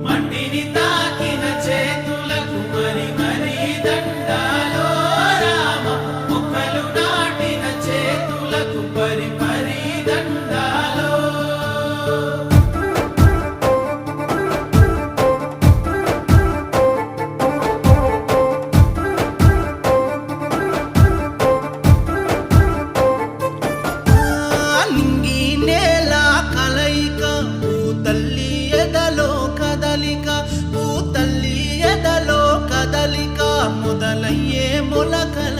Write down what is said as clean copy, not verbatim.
మట్టిని తాకిన చేతులకు మరి మరి దండాలో రామ, మొక్కలు నాటిన చేతులకు పరి పరి దండాలో. నింగి నేల కలయిక, భూతల్లి ఎదలో కదలిక, భూతల్లి ఎదలో కదలిక, మొదలయ్యే మొలకల